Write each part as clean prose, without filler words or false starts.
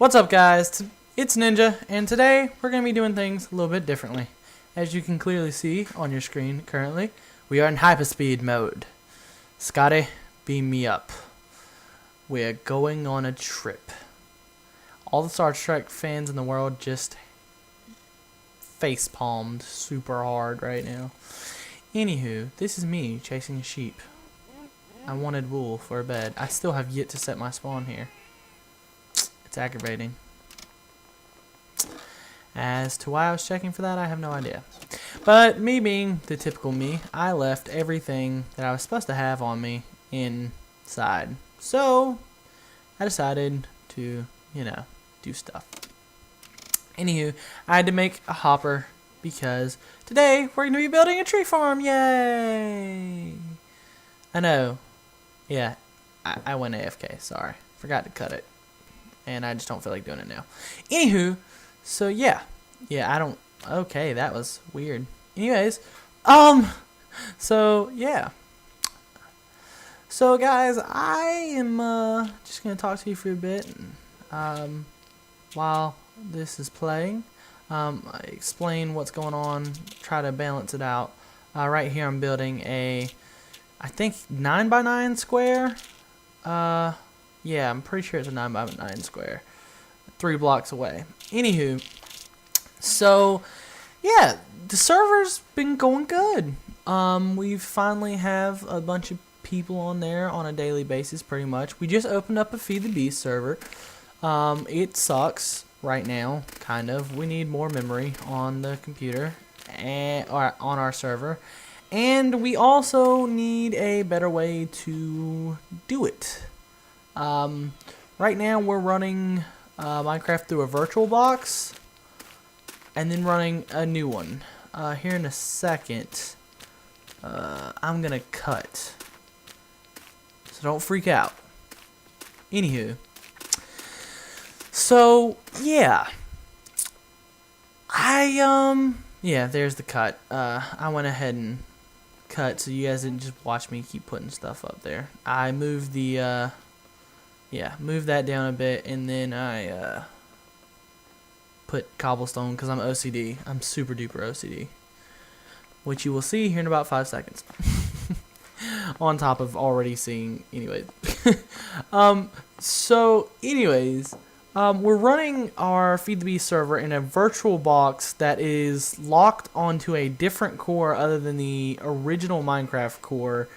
What's up, guys? It's Ninja, and today we're going to be doing things a little bit differently. As you can clearly see on your screen currently, we are in hyperspeed mode. Scotty, beam me up. We're going on a trip. All the Star Trek fans in the world just face-palmed super hard right now. Anywho, this is me chasing a sheep. I wanted wool for a bed. I still have yet to set my spawn here. It's aggravating. As to why I was checking for that, I have no idea. But me being the typical me, I left everything that I was supposed to have on me inside. So, I decided to, do stuff. Anywho, I had to make a hopper because today we're going to be building a tree farm. Yay! I know. Yeah, I went AFK. Sorry. Forgot to cut it. And I just don't feel like doing it now. Anywho, so yeah, I don't. Okay, that was weird. Anyways, so yeah. So guys, I am just gonna talk to you for a bit, while this is playing. Explain what's going on. Try to balance it out. Right here, I'm building a, I think 9x9 square. Yeah, I'm pretty sure it's a 9x9 square. 3 blocks away. Anywho, so yeah, the server's been going good. We finally have a bunch of people on there on a daily basis, pretty much. We just opened up a Feed the Beast server. It sucks right now, kind of. We need more memory on the computer or on our server, and we also need a better way to do it. Right now we're running Minecraft through a virtual box and then running a new one. Here in a second, I'm gonna cut, so don't freak out. Anywho, so yeah, yeah, there's the cut. I went ahead and cut so you guys didn't just watch me keep putting stuff up there. I moved the move that down a bit, and then I put cobblestone because I'm OCD. I'm super duper OCD, which you will see here in about 5 seconds. On top of already seeing, anyways. So anyways, we're running our Feed the Beast server in a virtual box that is locked onto a different core other than the original Minecraft core,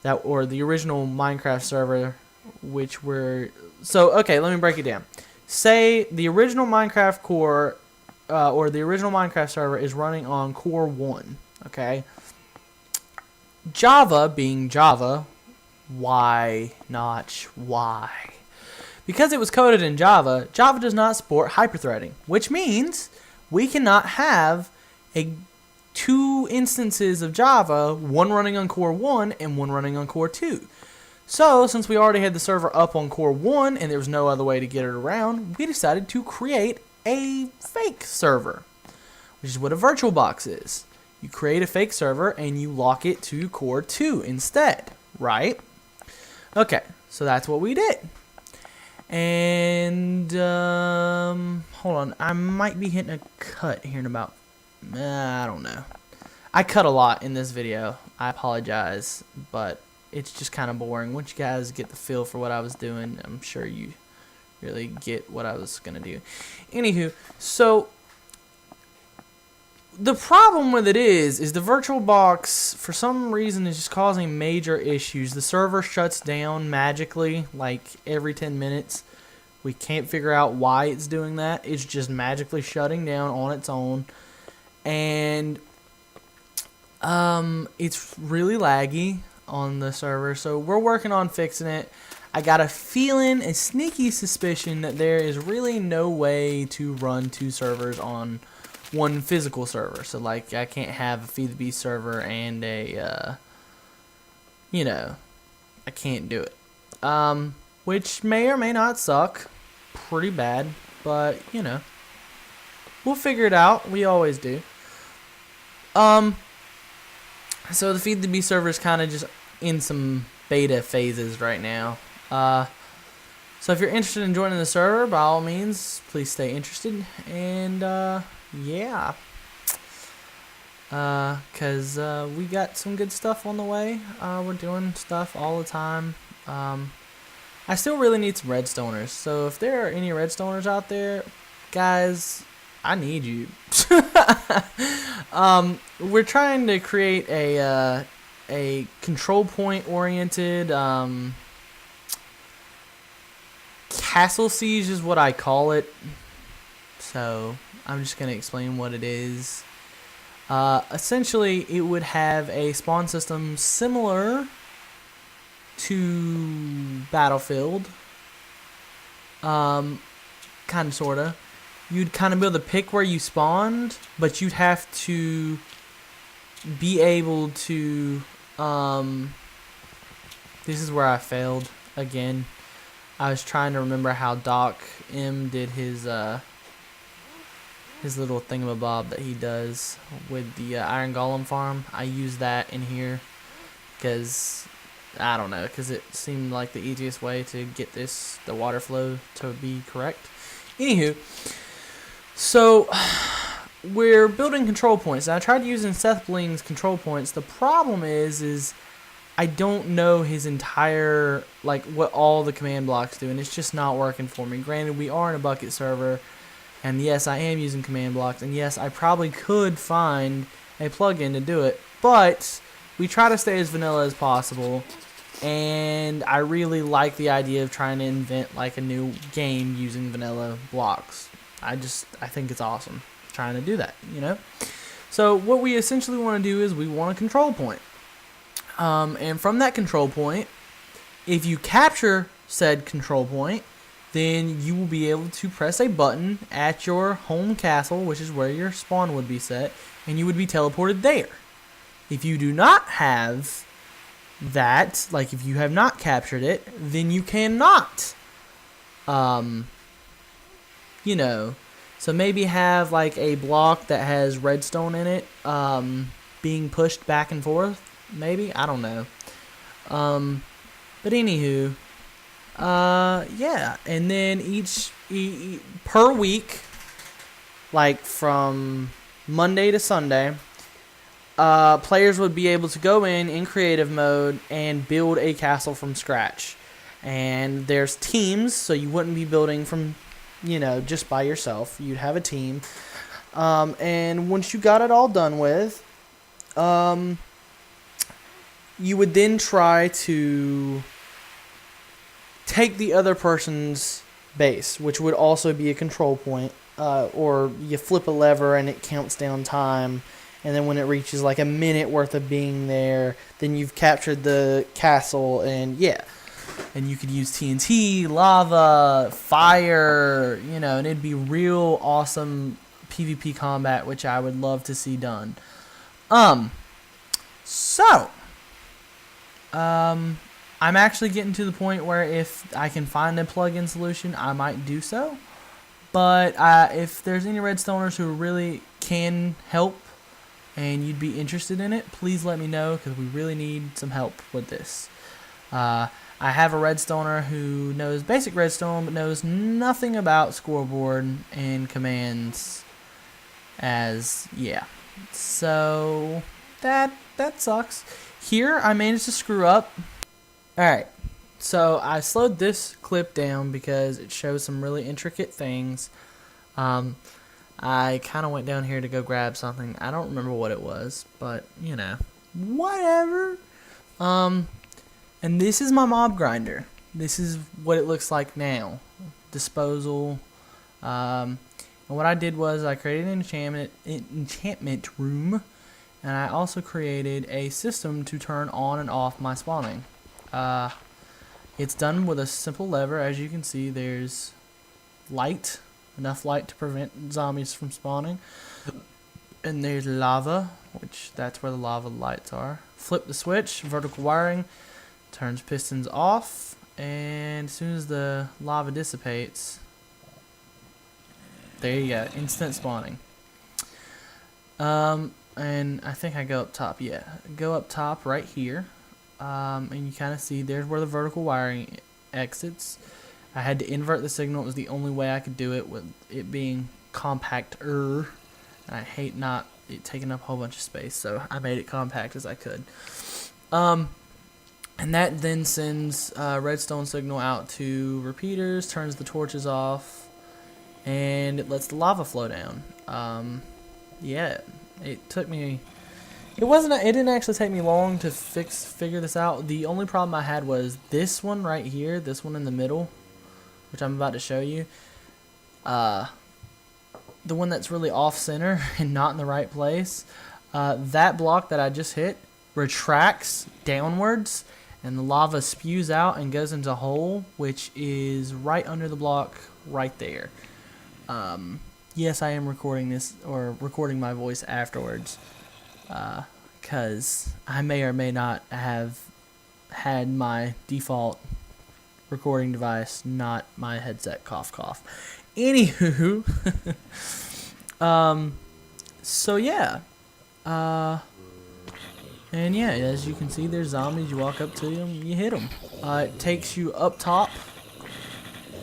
or the original Minecraft server. Which were, so okay, let me break it down. Say the original Minecraft core, or the original Minecraft server is running on core 1, okay? Java being Java, why not why? Because it was coded in Java, Java does not support hyperthreading, which means we cannot have two instances of Java, one running on core 1 and one running on core 2. So, since we already had the server up on core 1 and there was no other way to get it around, we decided to create a fake server, which is what a virtual box is. You create a fake server and you lock it to core 2 instead, right? Okay, so that's what we did. And, hold on, I might be hitting a cut here in about, I don't know. I cut a lot in this video, I apologize, but it's just kind of boring. Once you guys get the feel for what I was doing, I'm sure you really get what I was going to do. Anywho, so the problem with it is the virtual box, for some reason, is just causing major issues. The server shuts down magically, like every 10 minutes. We can't figure out why it's doing that. It's just magically shutting down on its own. And it's really laggy on the server, so we're working on fixing it. I got a feeling, a sneaky suspicion, that there is really no way to run 2 servers on one physical server. So like, I can't have a Feed the Beast server and a I can't do it, which may or may not suck pretty bad, but we'll figure it out. We always do. So the Feed the Beast server is kind of just in some beta phases right now. So if you're interested in joining the server, by all means, please stay interested. And yeah, because we got some good stuff on the way. We're doing stuff all the time. I still really need some redstoners. So if there are any redstoners out there, guys, I need you. We're trying to create a control point oriented castle siege is what I call it. So I'm just gonna explain what it is. Essentially, it would have a spawn system similar to Battlefield. Kind of, sorta. You'd kind of be able to pick where you spawned, but you'd have to be able to. This is where I failed again. I was trying to remember how DrkNinja did his little thingamabob that he does with the Iron Golem farm. I used that in here because I don't know, because it seemed like the easiest way to get the water flow to be correct. Anywho, so we're building control points. Now, I tried using Seth Bling's control points. The problem is I don't know his entire, like, what all the command blocks do, and it's just not working for me. Granted, we are in a bucket server, and yes, I am using command blocks, and yes, I probably could find a plugin to do it, but we try to stay as vanilla as possible, and I really like the idea of trying to invent, like, a new game using vanilla blocks. I think it's awesome trying to do that, you know? So what we essentially want to do is we want a control point. And from that control point, if you capture said control point, then you will be able to press a button at your home castle, which is where your spawn would be set, and you would be teleported there. If you do not have that, like if you have not captured it, then you cannot, you know, so maybe have like a block that has redstone in it, being pushed back and forth, maybe, I don't know, but anywho, yeah, and then each per week, like from Monday to Sunday, players would be able to go in creative mode and build a castle from scratch. And there's teams, so you wouldn't be building from, you know, just by yourself. You'd have a team. And once you got it all done with, you would then try to take the other person's base, which would also be a control point. Or you flip a lever and it counts down time. And then when it reaches like a minute worth of being there, then you've captured the castle, and yeah. And you could use TNT, lava, fire, you know, and it'd be real awesome PvP combat, which I would love to see done. So, I'm actually getting to the point where if I can find a plugin solution, I might do so. But if there's any redstoners who really can help, and you'd be interested in it, please let me know, because we really need some help with this. I have a redstoner who knows basic redstone, but knows nothing about scoreboard and commands, as, yeah. So, that sucks. Here, I managed to screw up. Alright, so I slowed this clip down because it shows some really intricate things. I kind of went down here to go grab something. I don't remember what it was, but, you know, whatever. And this is my mob grinder. This is what it looks like now. Disposal. And what I did was I created an enchantment room, and I also created a system to turn on and off my spawning. It's done with a simple lever. As you can see, there's light. Enough light to prevent zombies from spawning. And there's lava, which that's where the lava lights are. Flip the switch, vertical wiring, turns pistons off, and as soon as the lava dissipates, there you go, instant spawning. And I think I go up top, yeah. Go up top right here, and you kind of see there's where the vertical wiring exits. I had to invert the signal. It was the only way I could do it with it being compacter. And I hate not it taking up a whole bunch of space, so I made it compact as I could. And that then sends redstone signal out to repeaters, turns the torches off, and it lets the lava flow down. Yeah, it took me. It didn't actually take me long to figure this out. The only problem I had was this one right here, this one in the middle, which I'm about to show you. The one that's really off center and not in the right place. That block that I just hit retracts downwards, and the lava spews out and goes into a hole, which is right under the block right there. Yes, I am recording this, or recording my voice afterwards, because I may or may not have had my default recording device, not my headset. Cough, cough. Anywho, so yeah, and yeah, as you can see, there's zombies. You walk up to them, you hit them. It takes you up top.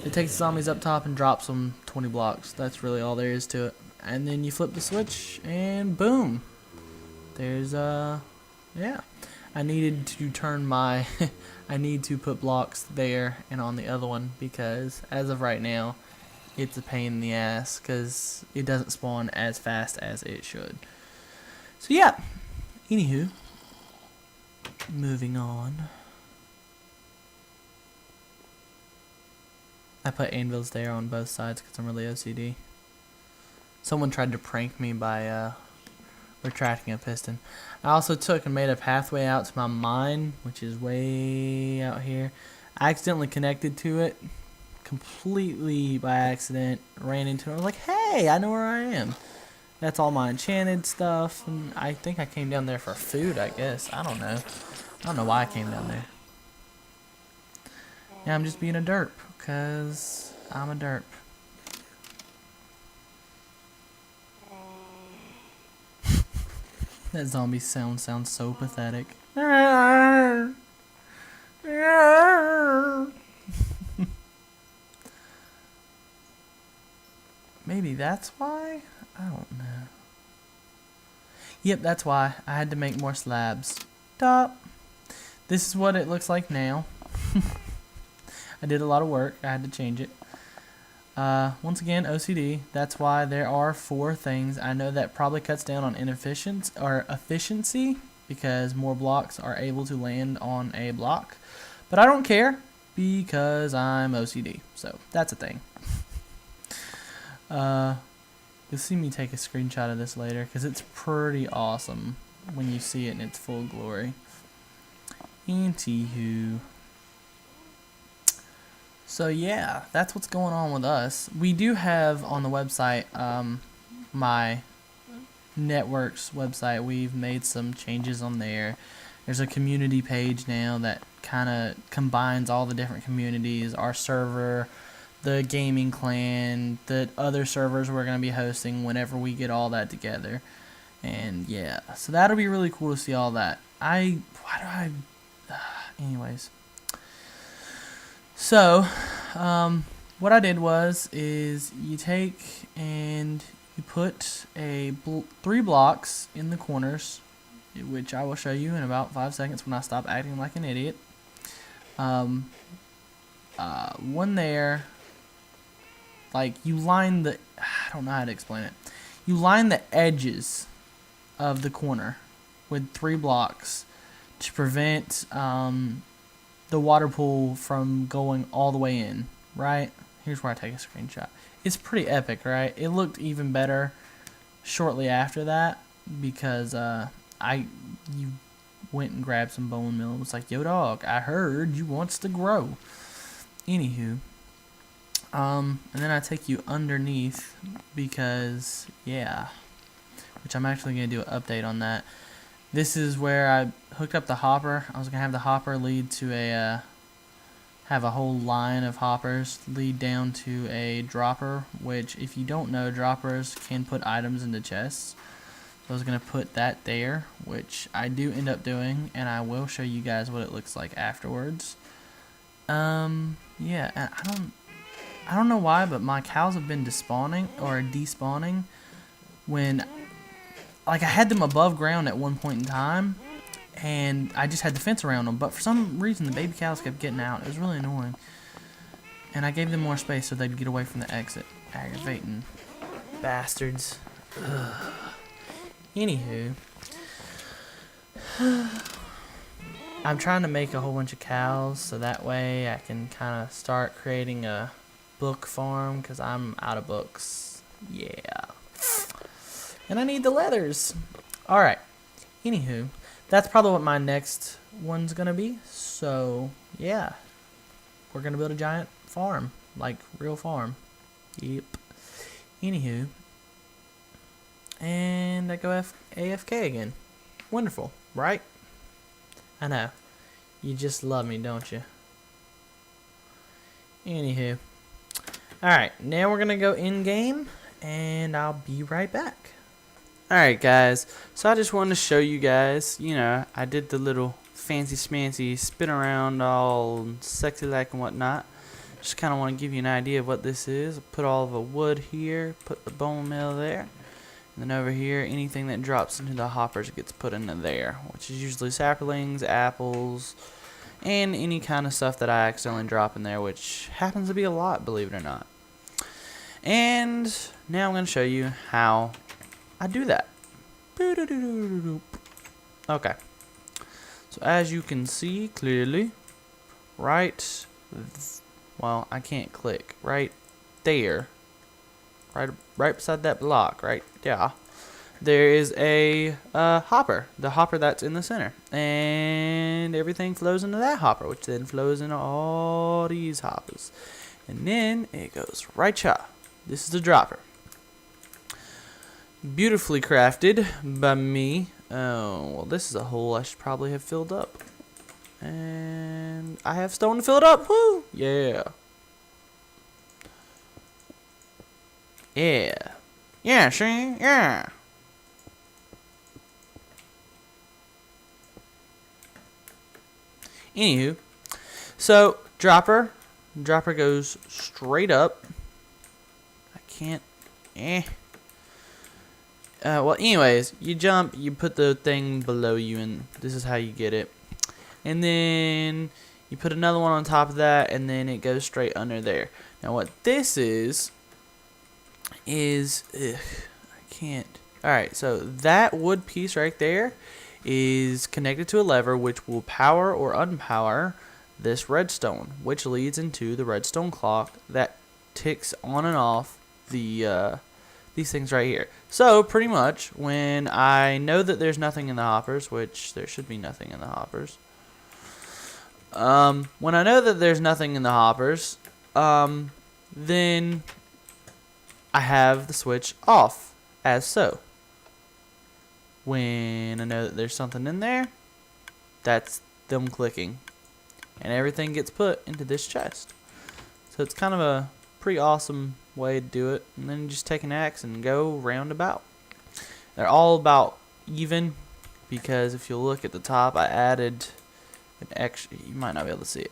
It takes the zombies up top and drops them 20 blocks. That's really all there is to it. And then you flip the switch, and boom. There's, yeah. I needed to turn my, I need to put blocks there and on the other one, because as of right now, it's a pain in the ass, because it doesn't spawn as fast as it should. So yeah, anywho, moving on. I put anvils there on both sides because I'm really OCD. Someone tried to prank me by retracting a piston. I also took and made a pathway out to my mine, which is way out here. I accidentally connected to it completely by accident. Ran into it. I was like, hey, I know where I am. That's all my enchanted stuff. And I think I came down there for food, I guess. I don't know. I don't know why I came down there. Yeah, I'm just being a derp, because I'm a derp. That zombie sounds so pathetic. Maybe that's why? I don't know. Yep, that's why. I had to make more slabs. Stop. This is what it looks like now. I did a lot of work. I had to change it. Once again, OCD. That's why there are 4 things. I know that probably cuts down on efficiency, because more blocks are able to land on a block. But I don't care, because I'm OCD. So that's a thing. You'll see me take a screenshot of this later, because it's pretty awesome when you see it in its full glory. Anywho. So yeah, that's what's going on with us. We do have on the website, my network's website, we've made some changes on there. There's a community page now that kind of combines all the different communities, our server, the gaming clan, the other servers we're going to be hosting whenever we get all that together. And yeah, so that'll be really cool to see all that. Anyways. So, what I did is you take and you put 3 blocks in the corners, which I will show you in about 5 seconds when I stop acting like an idiot. One there, like you line I don't know how to explain it. You line the edges of the corner with 3 blocks to prevent, the water pool from going all the way in, right? Here's where I take a screenshot. It's pretty epic, right? It looked even better shortly after that, because you went and grabbed some bone meal. It was like, yo dog, I heard you wants to grow. Anywho, and then I take you underneath, because yeah, which I'm actually gonna do an update on that. This is where I hooked up the hopper. I was going to have the hopper lead to have a whole line of hoppers lead down to a dropper, which if you don't know, droppers can put items into chests. So I was going to put that there, which I do end up doing, and I will show you guys what it looks like afterwards. Yeah, and I don't know why, but my cows have been despawning or despawning when, like, I had them above ground at one point in time, and I just had the fence around them, but for some reason the baby cows kept getting out. It was really annoying. And I gave them more space so they'd get away from the exit. Aggravating bastards. Ugh. Anywho, I'm trying to make a whole bunch of cows so that way I can kind of start creating a book farm because I'm out of books. Yeah. And I need the leathers. Alright. Anywho, that's probably what my next one's going to be. So, yeah. We're going to build a giant farm. Like, real farm. Yep. Anywho. And I go AFK again. Wonderful, right? I know. You just love me, don't you? Anywho. Alright, now we're going to go in-game, and I'll be right back. Alright, guys. So I just wanted to show you guys, you know, I did the little fancy-smancy spin around all sexy-like and whatnot. Just kind of want to give you an idea of what this is. Put all the wood here, put the bone meal there. And then over here, anything that drops into the hoppers gets put into there, which is usually saplings, apples, and any kind of stuff that I accidentally drop in there, which happens to be a lot, believe it or not. And now I'm going to show you how I do that. Okay. So as you can see clearly, right, well, I can't click, right there. Right beside that block, right? Yeah. There is a hopper. The hopper that's in the center. And everything flows into that hopper, which then flows into all these hoppers. And then it goes right here. This is the dropper. Beautifully crafted by me. Oh, well, this is a hole I should probably have filled up. And I have stone to fill it up. Woo! Yeah. Yeah. Yeah, see? Yeah. Anywho, so dropper goes straight up. I can't. Well, anyways, you jump, you put the thing below you, and this is how you get it. And then you put another one on top of that, and then it goes straight under there. Now, what this is I can't. Alright, so that wood piece right there is connected to a lever which will power or unpower this redstone, which leads into the redstone clock that ticks on and off the these things right here. So pretty much when I know that there's nothing in the hoppers, which there should be nothing in the hoppers, when I know that there's nothing in the hoppers, then I have the switch off, as so. When I know that there's something in there, that's them clicking. And everything gets put into this chest. So it's kind of a pretty awesome way to do it. And then you just take an axe and go round about. They're all about even, because if you look at the top, I added an extra, you might not be able to see it.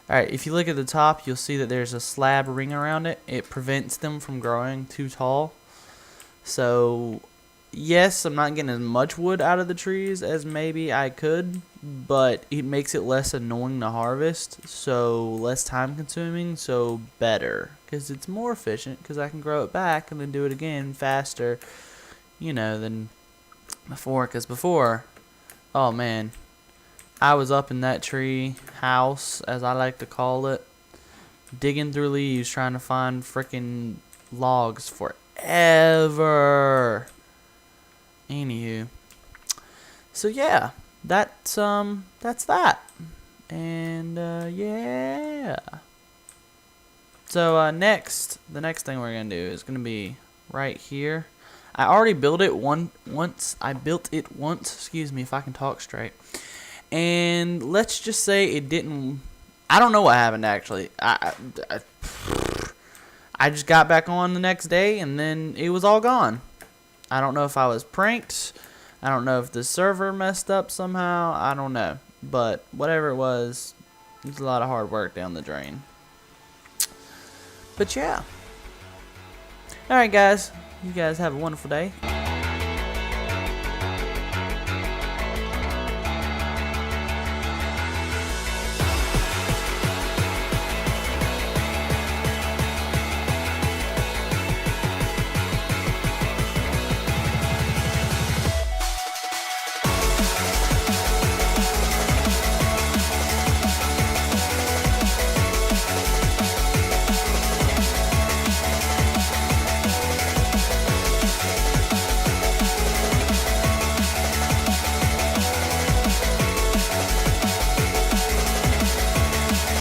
Alright, if you look at the top, you'll see that there's a slab ring around it. It prevents them from growing too tall. So, yes, I'm not getting as much wood out of the trees as maybe I could, but it makes it less annoying to harvest, so less time consuming, so better. Because it's more efficient, because I can grow it back and then do it again faster, you know, than before. Because before, oh man, I was up in that tree house, as I like to call it, digging through leaves trying to find frickin' logs forever. Anywho, so yeah, that's that, and yeah. So the next thing we're gonna do is gonna be right here. I already built it once. I built it once. Excuse me if I can talk straight. And let's just say it didn't. I don't know what happened actually. I just got back on the next day and then it was all gone. I don't know if I was pranked. I don't know if the server messed up somehow. I don't know. But whatever it was a lot of hard work down the drain. But yeah. Alright guys, you guys have a wonderful day.